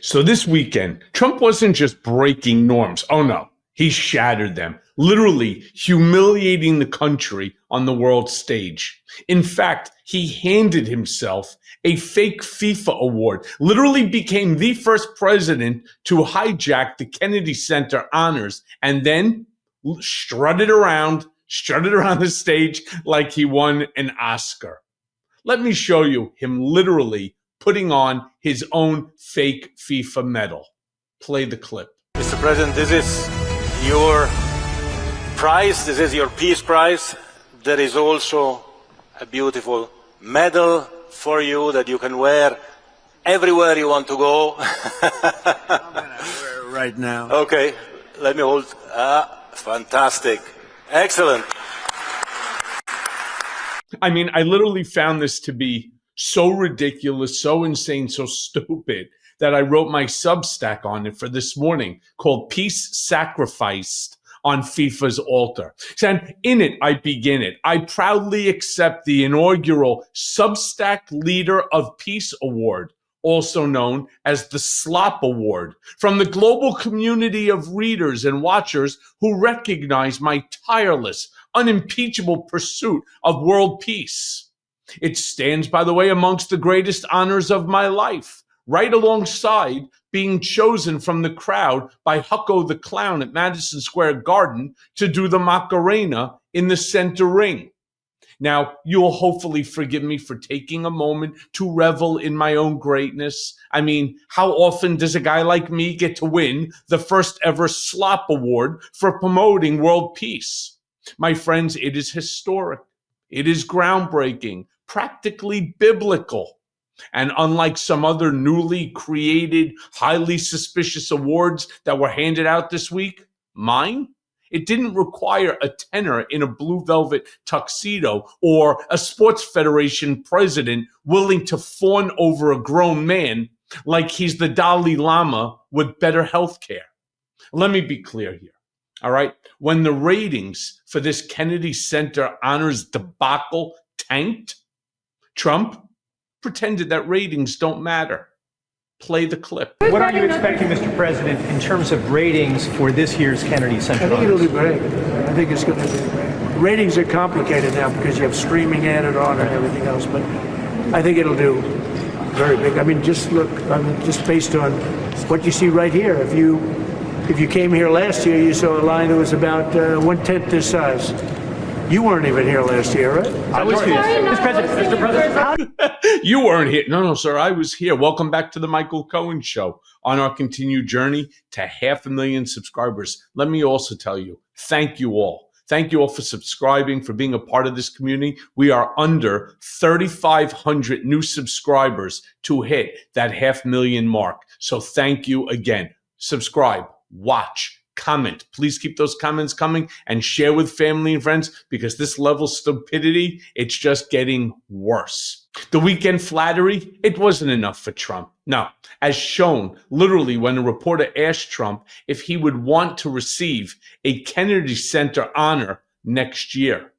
So this weekend, Trump wasn't just breaking norms. Oh no, he shattered them, literally humiliating the country on the world stage. In fact, he handed himself a fake FIFA award, literally became the first president to hijack the Kennedy Center honors, and then strutted around the stage like he won an Oscar. Let me show you him literally putting on his own fake FIFA medal. Play the clip. Mr. President, this is your prize. This is your Peace Prize. There is also a beautiful medal for you that you can wear everywhere you want to go. I'm gonna wear it right now. Okay, let me hold. Fantastic. Excellent. I mean, I literally found this to be so ridiculous, so insane, so stupid that I wrote my Substack on it for this morning called Peace Sacrificed on FIFA's Altar. And in it, I begin it. I proudly accept the inaugural Substack Leader of Peace Award, also known as the Slop Award, from the global community of readers and watchers who recognize my tireless, unimpeachable pursuit of world peace. It stands, by the way, amongst the greatest honors of my life, right alongside being chosen from the crowd by Hucko the Clown at Madison Square Garden to do the Macarena in the center ring. Now, you'll hopefully forgive me for taking a moment to revel in my own greatness. I mean, how often does a guy like me get to win the first ever Slop Award for promoting world peace? My friends, it is historic. It is groundbreaking, practically biblical. And unlike some other newly created, highly suspicious awards that were handed out this week, mine, it didn't require a tenor in a blue velvet tuxedo or a sports federation president willing to fawn over a grown man like he's the Dalai Lama with better health care. Let me be clear here. All right. When the ratings for this Kennedy Center honors debacle tanked, Trump pretended that ratings don't matter. Play the clip. What are you expecting, Mr. President, in terms of ratings for this year's Kennedy Center? I think it'll do great. I think it's going to do great. Ratings are complicated now because you have streaming added on and everything else, but I think it'll do very big. I mean, just look, just based on what you see right here. If you came here last year, you saw a line that was about 1/10 this size. You weren't even here last year, right? I was here. Mr. President. You weren't here. No, sir, I was here. Welcome back to the Michael Cohen Show on our continued journey to 500,000 subscribers. Let me also tell you, thank you all. Thank you all for subscribing, for being a part of this community. We are under 3,500 new subscribers to hit that 500,000 mark. So thank you again. Subscribe, watch, comment. Please keep those comments coming and share with family and friends because this level of stupidity, it's just getting worse. The weekend flattery, it wasn't enough for Trump. No, as shown literally when a reporter asked Trump if he would want to receive a Kennedy Center honor next year.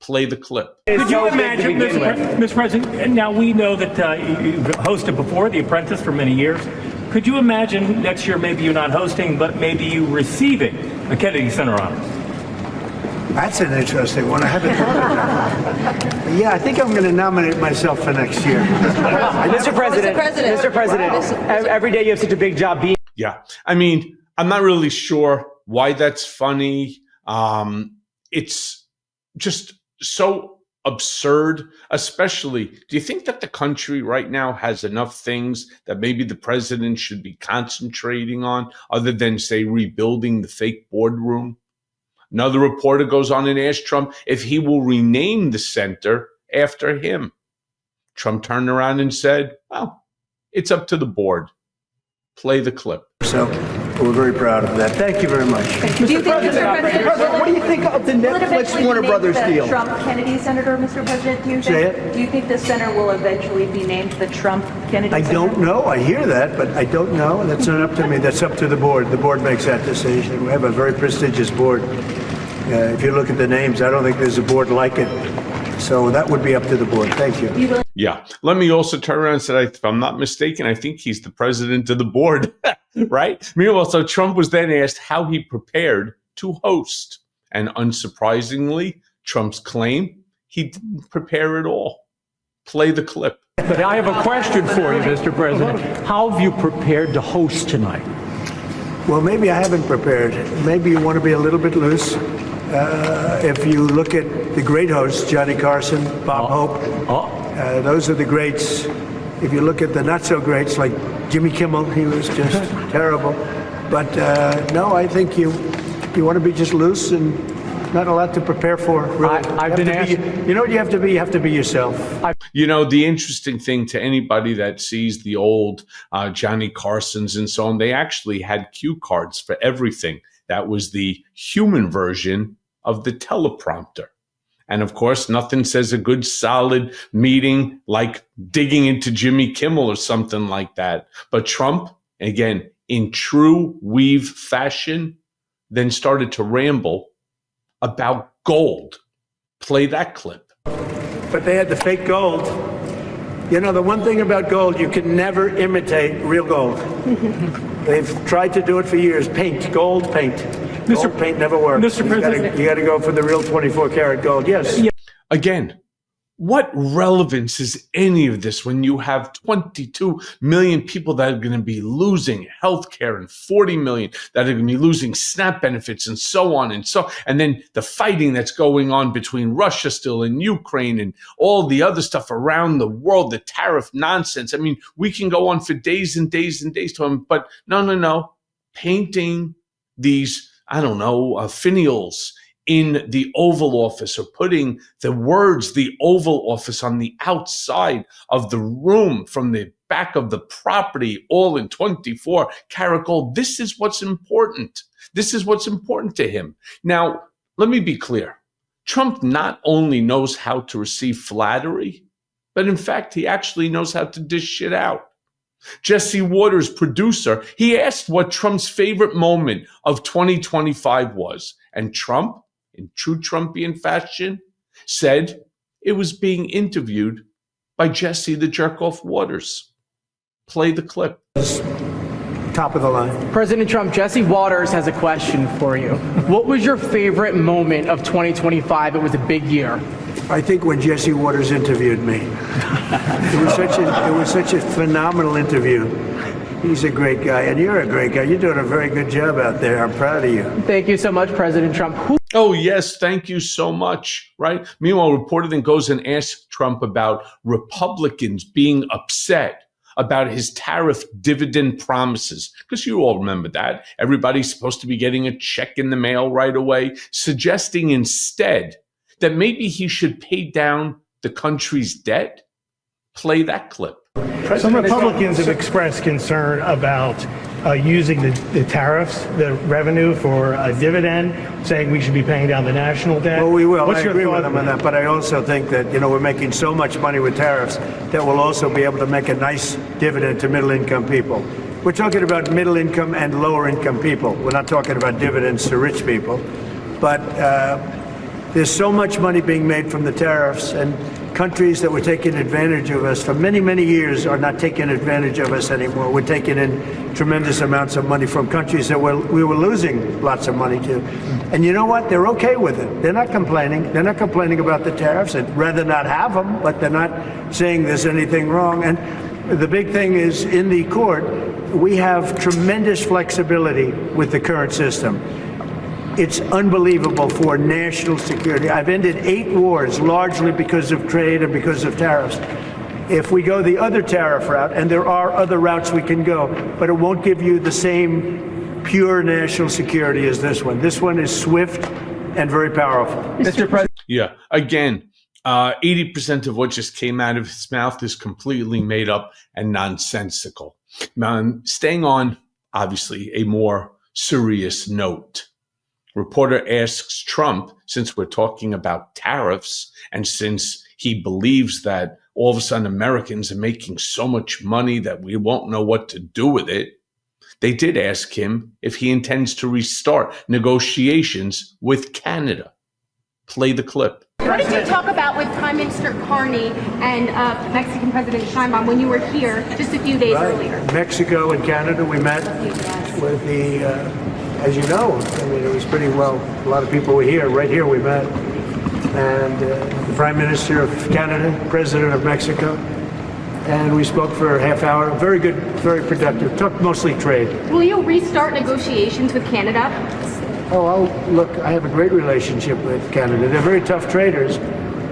Play the clip. Could you imagine, Mr. President, now we know that you've hosted before, The Apprentice, for many years. Could you imagine next year maybe you're not hosting, but maybe you receiving a Kennedy Center honor? That's an interesting one. I haven't thought of that. Yeah, I think I'm going to nominate myself for next year. Mr. President, every day you have such a big job being. Yeah, I mean, I'm not really sure why that's funny. It's just so absurd, especially, do you think that the country right now has enough things that maybe the president should be concentrating on other than, say, rebuilding the fake boardroom? Another reporter goes on and asks Trump if he will rename the center after him. Trump turned around and said, well, it's up to the board. Play the clip. So we're very proud of that. Thank you very much. Do you think, Mr. President, what do you think of the Netflix Warner Brothers deal? Trump Kennedy Center, Mr. President, do you think the center will eventually be named the Trump Kennedy Center? I don't know. I hear that, but I don't know. That's not up to me. That's up to the board. The board makes that decision. We have a very prestigious board. If you look at the names, I don't think there's a board like it So that would be up to the board. Thank you. Yeah. Let me also turn around and say, if I'm not mistaken, I think he's the president of the board, right? Meanwhile, so Trump was then asked how he prepared to host. And unsurprisingly, Trump's claim, he didn't prepare at all. Play the clip. But I have a question for you, Mr. President. How have you prepared to host tonight? Well, maybe I haven't prepared. Maybe you want to be a little bit loose. If you look at the great hosts, Johnny Carson, Bob Hope, those are the greats. If you look at the not-so-greats, like Jimmy Kimmel, he was just terrible. But no, I think you want to be just loose and not a lot to prepare for. Really. I've been asked. You know what you have to be? You have to be yourself. You know, the interesting thing to anybody that sees the old Johnny Carsons and so on, they actually had cue cards for everything. That was the human version of the teleprompter. And of course, nothing says a good solid meeting like digging into Jimmy Kimmel or something like that. But Trump, again, in true weave fashion, then started to ramble about gold. Play that clip. But they had the fake gold. You know, the one thing about gold, you can never imitate real gold. They've tried to do it for years. Paint, gold paint. Gold paint never works. Mr. President, you got to go for the real 24-karat gold. Yes. Again, what relevance is any of this when you have 22 million people that are going to be losing health care and 40 million that are going to be losing SNAP benefits and so on and then the fighting that's going on between Russia still and Ukraine and all the other stuff around the world, the tariff nonsense. I mean, we can go on for days and days and days to him, but no. Painting these, finials in the Oval Office or putting the words, the Oval Office, on the outside of the room from the back of the property, all in 24-karat gold. This is what's important. This is what's important to him. Now, let me be clear. Trump not only knows how to receive flattery, but in fact, he actually knows how to dish shit out. Jesse Waters, producer, he asked what Trump's favorite moment of 2025 was. And Trump, in true Trumpian fashion, said it was being interviewed by Jesse the Jerk-Off Waters. Play the clip. Top of the line. President Trump, Jesse Waters has a question for you. What was your favorite moment of 2025? It was a big year. I think when Jesse Waters interviewed me. It was such a phenomenal interview. He's a great guy, and you're a great guy. You're doing a very good job out there. I'm proud of you. Thank you so much, President Trump. Oh, yes, thank you so much, right? Meanwhile, a reporter then goes and asks Trump about Republicans being upset about his tariff dividend promises, because you all remember that. Everybody's supposed to be getting a check in the mail right away, suggesting instead that maybe he should pay down the country's debt. Play that clip. Some Republicans have expressed concern about using the tariffs, the revenue for a dividend, saying we should be paying down the national debt. Well, we will. What's I your agree thought with them on that, but I also think that, we're making so much money with tariffs that we'll also be able to make a nice dividend to middle-income people. We're talking about middle-income and lower-income people. We're not talking about dividends to rich people. But there's so much money being made from the tariffs, and countries that were taking advantage of us for many, many years are not taking advantage of us anymore. We're taking in tremendous amounts of money from countries that we were losing lots of money to. And you know what? They're okay with it. They're not complaining. They're not complaining about the tariffs. They'd rather not have them, but they're not saying there's anything wrong. And the big thing is, in the court, we have tremendous flexibility with the current system. It's unbelievable for national security. I've ended 8 wars, largely because of trade and because of tariffs. If we go the other tariff route, and there are other routes we can go, but it won't give you the same pure national security as this one. This one is swift and very powerful. Mr. President. Yeah, again, 80% of what just came out of his mouth is completely made up and nonsensical. Now, staying on, obviously, a more serious note. Reporter asks Trump, since we're talking about tariffs, and since he believes that all of a sudden Americans are making so much money that we won't know what to do with it, they did ask him if he intends to restart negotiations with Canada. Play the clip. What did you talk about with Prime Minister Carney and Mexican President Sheinbaum when you were here just a few days earlier? Mexico and Canada, we met with the, as you know, I mean, it was pretty well, a lot of people were here, right here we met. And the Prime Minister of Canada, President of Mexico, and we spoke for a half hour. Very good, very productive. Talked mostly trade. Will you restart negotiations with Canada? Oh, look, I have a great relationship with Canada. They're very tough traders,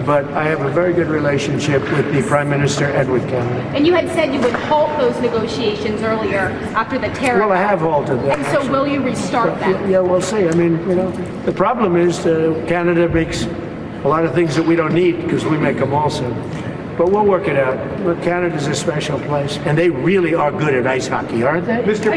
but I have a very good relationship with the Prime Minister and with Canada. And you had said you would halt those negotiations earlier after the tariff. Well, I have halted them. And so will you restart them? Yeah, we'll see. I mean, you know, the problem is Canada makes a lot of things that we don't need because we make them also. But we'll work it out. Look, Canada's a special place, and they really are good at ice hockey, aren't they? Mr.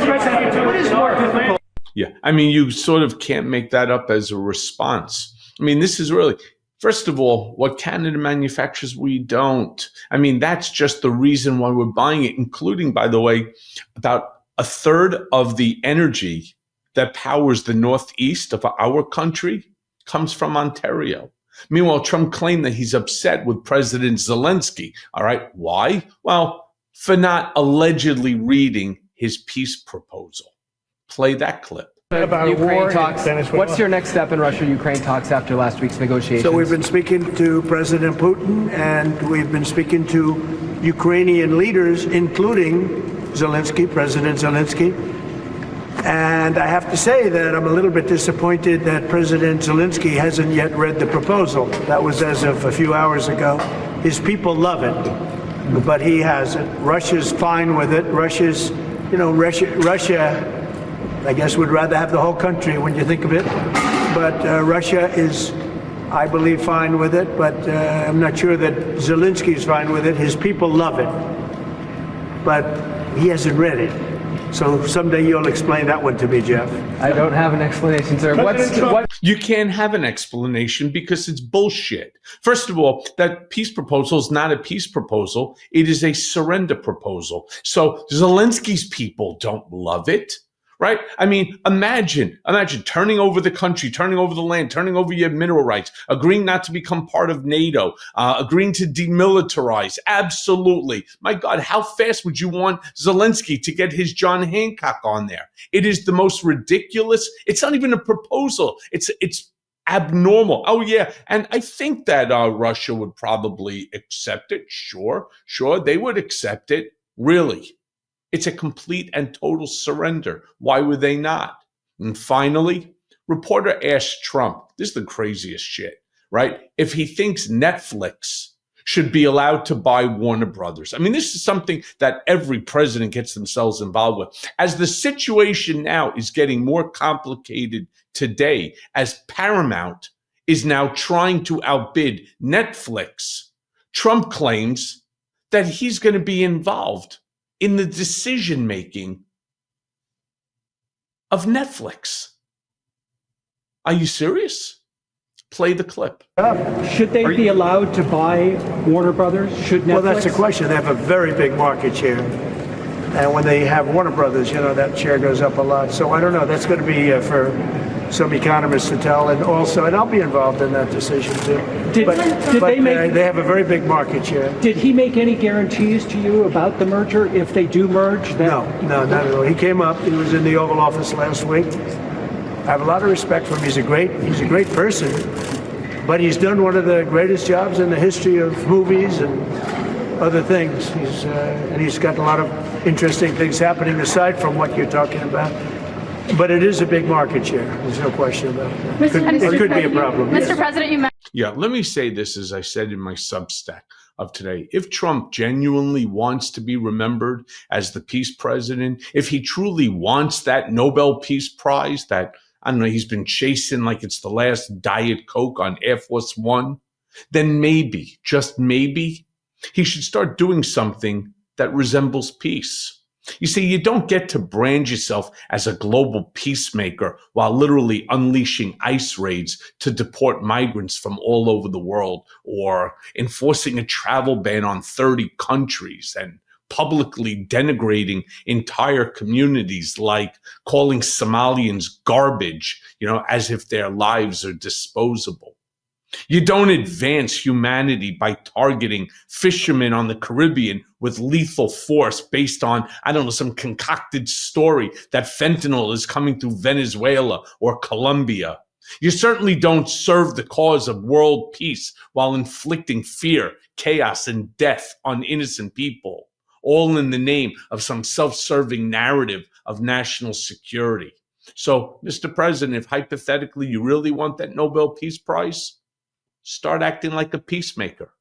President, what is more difficult? Yeah, I mean, you sort of can't make that up as a response. I mean, this is really, first of all, what Canada manufactures, we don't. I mean, that's just the reason why we're buying it, including, by the way, about a third of the energy that powers the northeast of our country comes from Ontario. Meanwhile, Trump claimed that he's upset with President Zelensky. All right, why? Well, for not allegedly reading his peace proposal. Play that clip. About Ukraine talks. What's your next step in Russia-Ukraine talks after last week's negotiations? So we've been speaking to President Putin, and we've been speaking to Ukrainian leaders, including Zelensky, President Zelensky. And I have to say that I'm a little bit disappointed that President Zelensky hasn't yet read the proposal. That was as of a few hours ago. His people love it, but he hasn't. Russia's fine with it. Russia's, you know, Russia, I guess, would rather have the whole country when you think of it. But Russia is, I believe, fine with it. But I'm not sure that Zelensky's fine with it. His people love it, but he hasn't read it. So someday you'll explain that one to me, Jeff. I don't have an explanation, sir. What? You can't have an explanation because it's bullshit. First of all, that peace proposal is not a peace proposal. It is a surrender proposal. So Zelensky's people don't love it. Right? I mean, imagine turning over the country, turning over the land, turning over your mineral rights, agreeing not to become part of NATO, agreeing to demilitarize. Absolutely. My God, how fast would you want Zelensky to get his John Hancock on there? It is the most ridiculous. It's not even a proposal. It's abnormal. Oh, yeah. And I think that Russia would probably accept it. Sure. They would accept it. Really. It's a complete and total surrender. Why would they not? And finally, reporter asked Trump, this is the craziest shit, right? If he thinks Netflix should be allowed to buy Warner Brothers. I mean, this is something that every president gets themselves involved with. As the situation now is getting more complicated today, as Paramount is now trying to outbid Netflix, Trump claims that he's going to be involved in the decision-making of Netflix. Are you serious? Play the clip. Should they be allowed to buy Warner Brothers? Should Netflix? Well, that's the question. They have a very big market share. And when they have Warner Brothers, you know, that share goes up a lot. So I don't know. That's going to be for some economists to tell. And also, and I'll be involved in that decision too. They have a very big market share. Did he make any guarantees to you about the merger if they do merge? No, not at all. He came up. He was in the Oval Office last week. I have a lot of respect for him. He's a great person. But he's done one of the greatest jobs in the history of movies and other things. He's got a lot of interesting things happening aside from what you're talking about. But it is a big market share. There's no question about it. It could be a problem. Mr. President, Yeah, let me say this, as I said in my Substack of today. If Trump genuinely wants to be remembered as the peace president, if he truly wants that Nobel Peace Prize that, I don't know, he's been chasing like it's the last Diet Coke on Air Force One, then maybe, just maybe, he should start doing something that resembles peace. You see, you don't get to brand yourself as a global peacemaker while literally unleashing ICE raids to deport migrants from all over the world or enforcing a travel ban on 30 countries and publicly denigrating entire communities, like calling Somalians garbage, as if their lives are disposable. You don't advance humanity by targeting fishermen on the Caribbean with lethal force based on, some concocted story that fentanyl is coming through Venezuela or Colombia. You certainly don't serve the cause of world peace while inflicting fear, chaos, and death on innocent people, all in the name of some self-serving narrative of national security. So, Mr. President, if hypothetically you really want that Nobel Peace Prize, start acting like a peacemaker.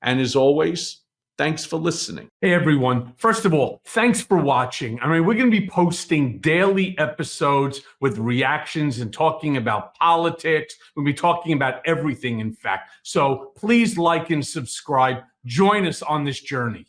And as always, thanks for listening. Hey, everyone. First of all, thanks for watching. We're going to be posting daily episodes with reactions and talking about politics. We'll be talking about everything, in fact. So please like and subscribe. Join us on this journey.